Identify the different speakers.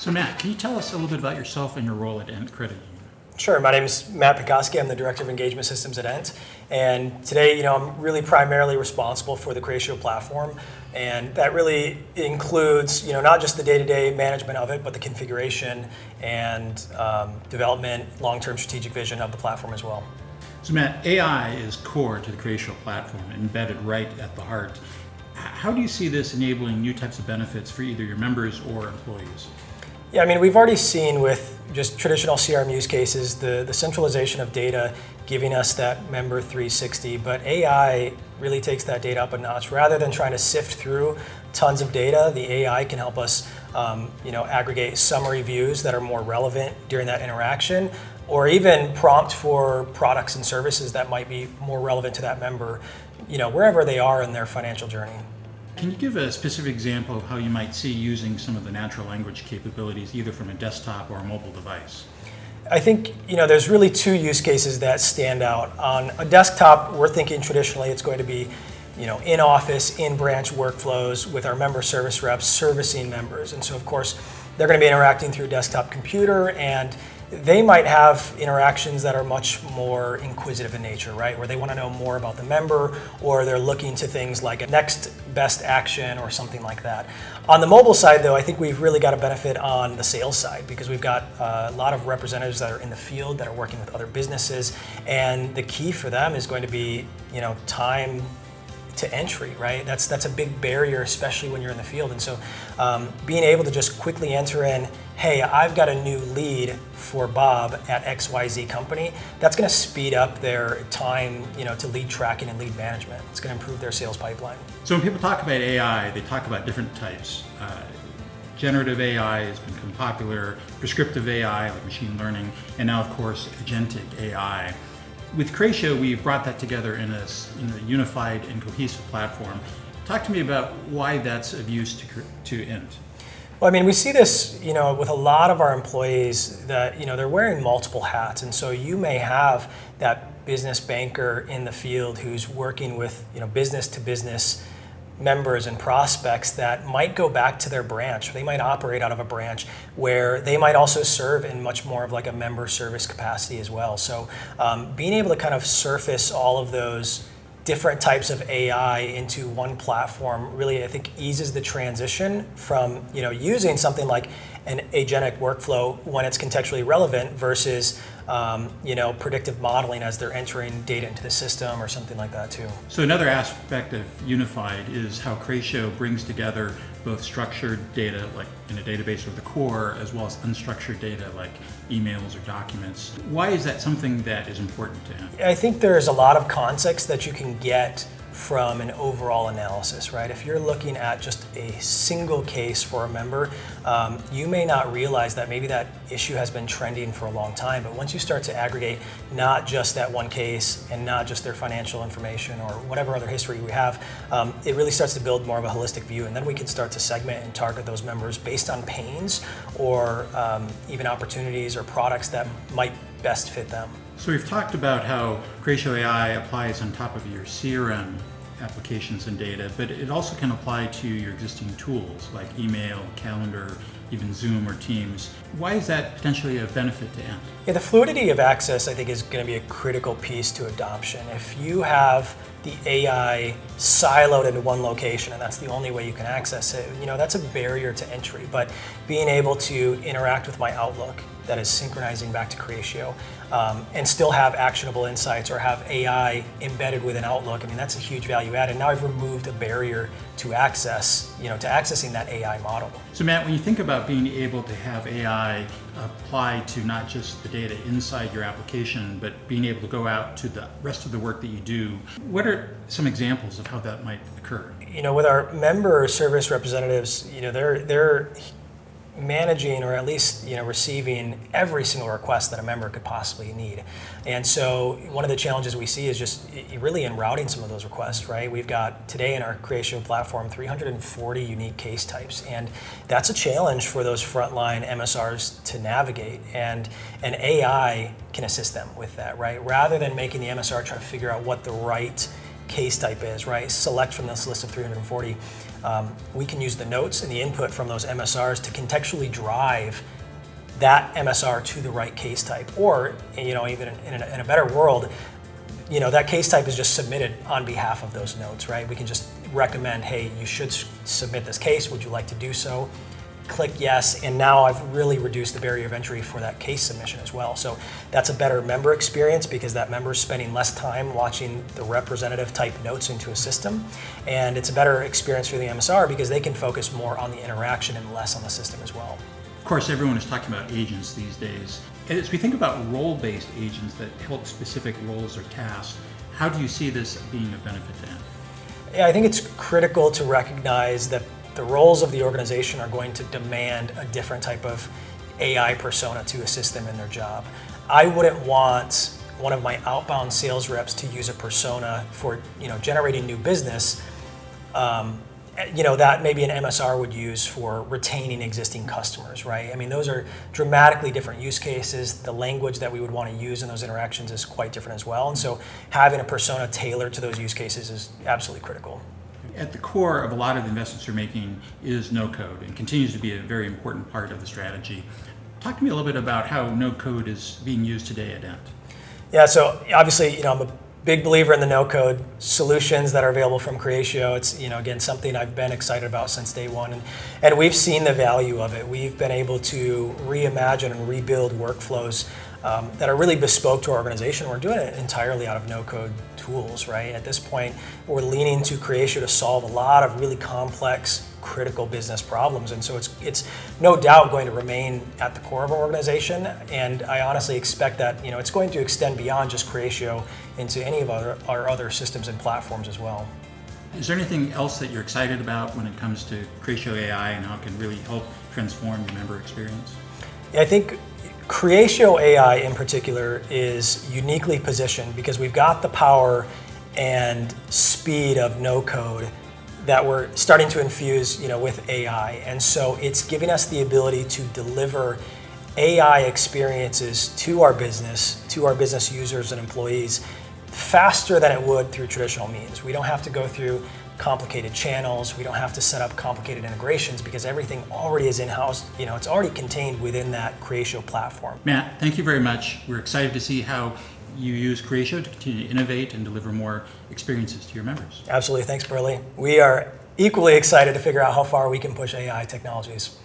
Speaker 1: So Matt, can you tell us a little bit about yourself and your role at Ent Credit Union?
Speaker 2: Sure. My name is Matt Pincoski. I'm the Director of Engagement Systems at Ent. And today, I'm really primarily responsible for the Creatio platform. And that really includes, not just the day-to-day management of it, but the configuration and development, long-term strategic vision of the platform as well.
Speaker 1: So Matt, AI is core to the Creatio platform, embedded right at the heart. How do you see this enabling new types of benefits for either your members or employees?
Speaker 2: Yeah, we've already seen with just traditional CRM use cases, the centralization of data giving us that member 360, but AI really takes that data up a notch. Rather than trying to sift through tons of data, the AI can help us aggregate summary views that are more relevant during that interaction, or even prompt for products and services that might be more relevant to that member, wherever they are in their financial journey.
Speaker 1: Can you give a specific example of how you might see using some of the natural language capabilities, either from a desktop or a mobile device?
Speaker 2: I think, there's really two use cases that stand out. On a desktop, we're thinking traditionally it's going to be, in-office, in-branch workflows with our member service reps servicing members. And so, of course, they're going to be interacting through a desktop computer, and they might have interactions that are much more inquisitive in nature, right? Where they want to know more about the member, or they're looking to things like a next best action or something like that. On the mobile side, though, I think we've really got a benefit on the sales side because we've got a lot of representatives that are in the field that are working with other businesses, and the key for them is going to be, time to entry, right? That's a big barrier, especially when you're in the field. And so being able to just quickly enter in, hey, I've got a new lead for Bob at XYZ company, that's going to speed up their time, to lead tracking and lead management. It's going to improve their sales pipeline.
Speaker 1: So when people talk about AI, they talk about different types. Generative AI has become popular, prescriptive AI like machine learning, and now of course Agentic AI. With Creatio, we've brought that together in a unified and cohesive platform. Talk to me about why that's of use to Ent.
Speaker 2: Well, we see this, with a lot of our employees that, they're wearing multiple hats. And so you may have that business banker in the field who's working with, business to business members and prospects that might go back to their branch. They might operate out of a branch where they might also serve in much more of like a member service capacity as well. So being able to kind of surface all of those different types of AI into one platform really, I think, eases the transition from, using something like an agentic workflow when it's contextually relevant versus, predictive modeling as they're entering data into the system or something like that too.
Speaker 1: So another aspect of unified is how Creatio brings together both structured data, like in a database with the core, as well as unstructured data like emails or documents. Why is that something that is important to Ent?
Speaker 2: I think there's a lot of context that you can get from an overall analysis, right? If you're looking at just a single case for a member, you may not realize that maybe that issue has been trending for a long time, but once you start to aggregate not just that one case and not just their financial information or whatever other history we have, it really starts to build more of a holistic view, and then we can start to segment and target those members based on pains or even opportunities or products that might best fit them.
Speaker 1: So we've talked about how Creatio AI applies on top of your CRM applications and data, but it also can apply to your existing tools like email, calendar, even Zoom or Teams. Why is that potentially a benefit to Ent?
Speaker 2: Yeah, the fluidity of access, I think, is going to be a critical piece to adoption. If you have the AI siloed into one location and that's the only way you can access it, that's a barrier to entry. But being able to interact with my Outlook that is synchronizing back to Creatio and still have actionable insights or have AI embedded within Outlook, that's a huge value add. And now I've removed a barrier to access, to accessing that AI model.
Speaker 1: So Matt, when you think about being able to have AI apply to not just the data inside your application, but being able to go out to the rest of the work that you do, what are some examples of how that might occur?
Speaker 2: With our member service representatives, they're managing or at least receiving every single request that a member could possibly need. And so one of the challenges we see is just really in routing some of those requests, right? We've got today in our Creatio platform 340 unique case types, and that's a challenge for those frontline MSRs to navigate, and an AI can assist them with that, right? Rather than making the MSR try to figure out what the right case type is, right? Select from this list of 340. We can use the notes and the input from those MSRs to contextually drive that MSR to the right case type. Or, even in a better world, that case type is just submitted on behalf of those notes, right? We can just recommend, hey, you should submit this case. Would you like to do so? Click yes, and now I've really reduced the barrier of entry for that case submission as well. So that's a better member experience because that member is spending less time watching the representative type notes into a system. And it's a better experience for the MSR because they can focus more on the interaction and less on the system as well.
Speaker 1: Of course, everyone is talking about agents these days. As we think about role-based agents that help specific roles or tasks, how do you see this being a benefit to Ent?
Speaker 2: Yeah, I think it's critical to recognize that the roles of the organization are going to demand a different type of AI persona to assist them in their job. I wouldn't want one of my outbound sales reps to use a persona for generating new business that maybe an MSR would use for retaining existing customers, right? I mean, those are dramatically different use cases. The language that we would want to use in those interactions is quite different as well. And so having a persona tailored to those use cases is absolutely critical.
Speaker 1: At the core of a lot of the investments you're making is no-code and continues to be a very important part of the strategy. Talk to me a little bit about how no-code is being used today at Ent.
Speaker 2: Yeah, so obviously, I'm a big believer in the no-code solutions that are available from Creatio. It's, again, something I've been excited about since day one. And we've seen the value of it. We've been able to reimagine and rebuild workflows that are really bespoke to our organization. We're doing it entirely out of no-code tools, right? At this point, we're leaning to Creatio to solve a lot of really complex, critical business problems. And so it's no doubt going to remain at the core of our organization. And I honestly expect that, it's going to extend beyond just Creatio into any of our other systems and platforms as well.
Speaker 1: Is there anything else that you're excited about when it comes to Creatio AI and how it can really help transform your member experience?
Speaker 2: Yeah, I think Creatio AI in particular is uniquely positioned because we've got the power and speed of no code that we're starting to infuse, with AI. And so it's giving us the ability to deliver AI experiences to our business users and employees faster than it would through traditional means. We don't have to go through complicated channels. We don't have to set up complicated integrations because everything already is in-house. It's already contained within that Creatio platform.
Speaker 1: Matt, thank you very much. We're excited to see how you use Creatio to continue to innovate and deliver more experiences to your members.
Speaker 2: Absolutely. Thanks, Burley. We are equally excited to figure out how far we can push AI technologies.